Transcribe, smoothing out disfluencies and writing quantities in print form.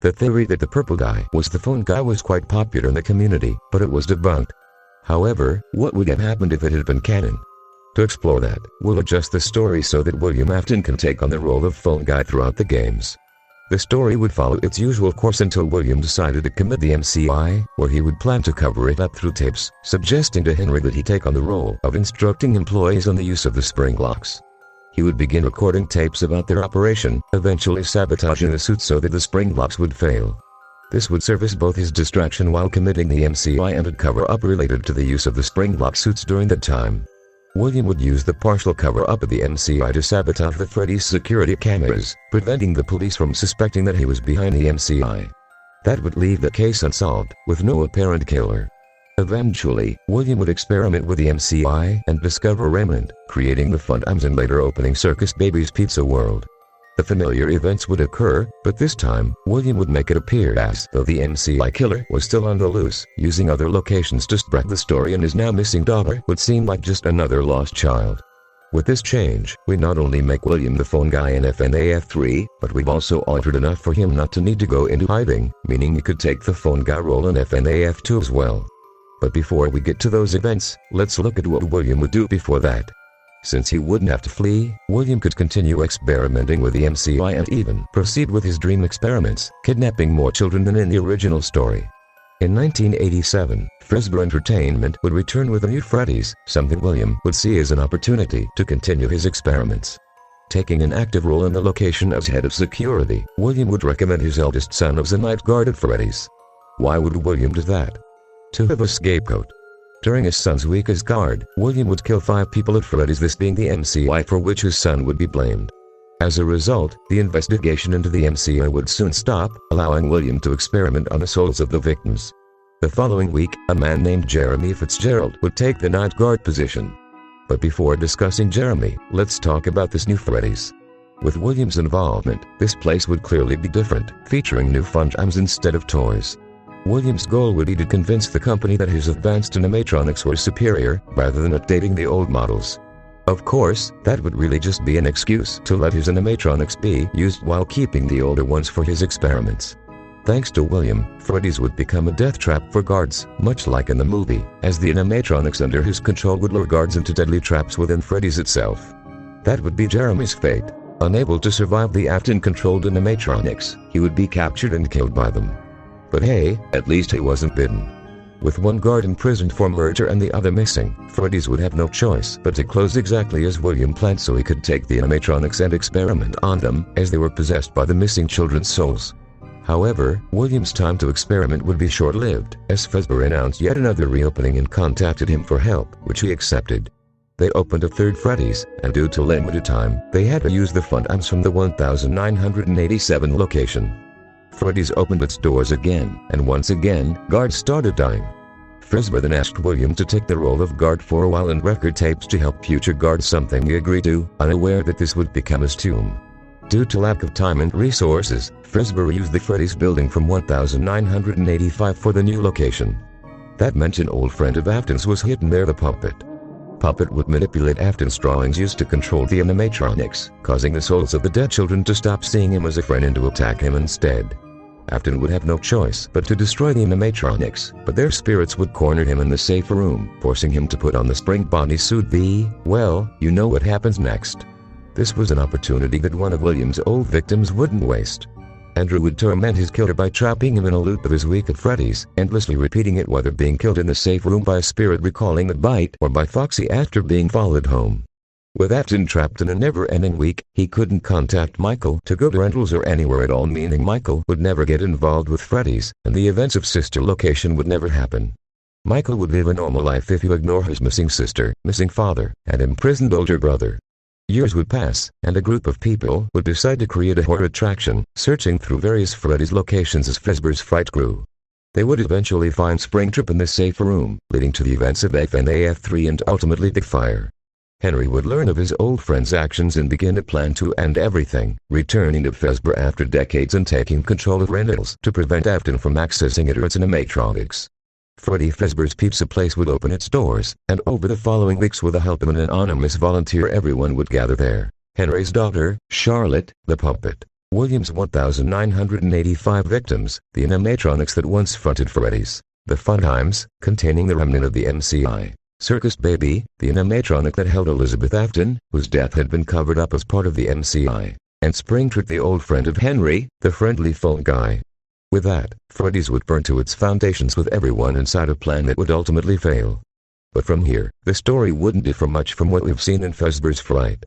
The theory that the purple guy was the phone guy was quite popular in the community, but it was debunked. However, what would have happened if it had been canon? To explore that, we'll adjust the story so that William Afton can take on the role of phone guy throughout the games. The story would follow its usual course until William decided to commit the MCI, where he would plan to cover it up through tapes, suggesting to Henry that he take on the role of instructing employees on the use of the spring locks. He would begin recording tapes about their operation, eventually sabotaging the suit so that the spring locks would fail. This would serve as both his distraction while committing the MCI and a cover-up related to the use of the spring lock suits during that time. William would use the partial cover-up of the MCI to sabotage the Freddy's security cameras, preventing the police from suspecting that he was behind the MCI. That would leave the case unsolved, with no apparent killer. Eventually, William would experiment with the MCI and discover Raymond, creating the Fun-Ums and later opening Circus Baby's Pizza World. The familiar events would occur, but this time, William would make it appear as though the MCI killer was still on the loose, using other locations to spread the story, and his now missing daughter would seem like just another lost child. With this change, we not only make William the phone guy in FNAF 3, but we've also altered enough for him not to need to go into hiding, meaning he could take the phone guy role in FNAF 2 as well. But before we get to those events, let's look at what William would do before that. Since he wouldn't have to flee, William could continue experimenting with the MCI and even proceed with his dream experiments, kidnapping more children than in the original story. In 1987, Fazbear Entertainment would return with a new Freddy's, something William would see as an opportunity to continue his experiments. Taking an active role in the location as head of security, William would recommend his eldest son as a night guard at Freddy's. Why would William do that? To have a scapegoat. During his son's week as guard, William would kill 5 people at Freddy's, this being the MCI for which his son would be blamed. As a result, the investigation into the MCI would soon stop, allowing William to experiment on the souls of the victims. The following week, a man named Jeremy Fitzgerald would take the night guard position. But before discussing Jeremy, let's talk about this new Freddy's. With William's involvement, this place would clearly be different, featuring new Fun-Ums instead of toys. William's goal would be to convince the company that his advanced animatronics were superior, rather than updating the old models. Of course, that would really just be an excuse to let his animatronics be used while keeping the older ones for his experiments. Thanks to William, Freddy's would become a death trap for guards, much like in the movie, as the animatronics under his control would lure guards into deadly traps within Freddy's itself. That would be Jeremy's fate. Unable to survive the Afton-controlled animatronics, he would be captured and killed by them. But hey, at least he wasn't bitten. With one guard imprisoned for murder and the other missing, Freddy's would have no choice but to close exactly as William planned, so he could take the animatronics and experiment on them, as they were possessed by the missing children's souls. However, William's time to experiment would be short-lived, as Fazbear announced yet another reopening and contacted him for help, which he accepted. They opened a third Freddy's, and due to limited time, they had to use the Fun-Ums from the 1987 location. Freddy's opened its doors again, and once again, guards started dying. Fazbear then asked William to take the role of guard for a while and record tapes to help future guards, something he agreed to, unaware that this would become his tomb. Due to lack of time and resources, Fazbear used the Freddy's building from 1985 for the new location. That meant an old friend of Afton's was hidden there, the Puppet. Puppet would manipulate Afton's drawings used to control the animatronics, causing the souls of the dead children to stop seeing him as a friend and to attack him instead. Afton would have no choice but to destroy the animatronics, but their spirits would corner him in the safe room, forcing him to put on the spring bodysuit. Well, you know what happens next. This was an opportunity that one of William's old victims wouldn't waste. Andrew would torment his killer by trapping him in a loop of his week at Freddy's, endlessly repeating it, whether being killed in the safe room by a spirit recalling the bite or by Foxy after being followed home. With Afton trapped in a never-ending week, he couldn't contact Michael to go to rentals or anywhere at all, meaning Michael would never get involved with Freddy's, and the events of Sister Location would never happen. Michael would live a normal life if you ignore his missing sister, missing father, and imprisoned older brother. Years would pass, and a group of people would decide to create a horror attraction, searching through various Freddy's locations as Fazbear's fright grew. They would eventually find Springtrap in the safe room, leading to the events of FNAF 3 and ultimately the fire. Henry would learn of his old friend's actions and begin to plan to end everything, returning to Fazbear after decades and taking control of rentals to prevent Afton from accessing it or its animatronics. Freddy Fazbear's Pizza Place would open its doors, and over the following weeks, with the help of an anonymous volunteer, everyone would gather there. Henry's daughter, Charlotte, the Puppet, William's 1,985 victims, the animatronics that once fronted Freddy's, the Fun Times, containing the remnant of the MCI, Circus Baby, the animatronic that held Elizabeth Afton, whose death had been covered up as part of the MCI, and Springtrap, the old friend of Henry, the friendly phone guy. With that, Freddy's would burn to its foundations with everyone inside a plan that would ultimately fail. But from here, the story wouldn't differ much from what we've seen in Fazbear's Fright.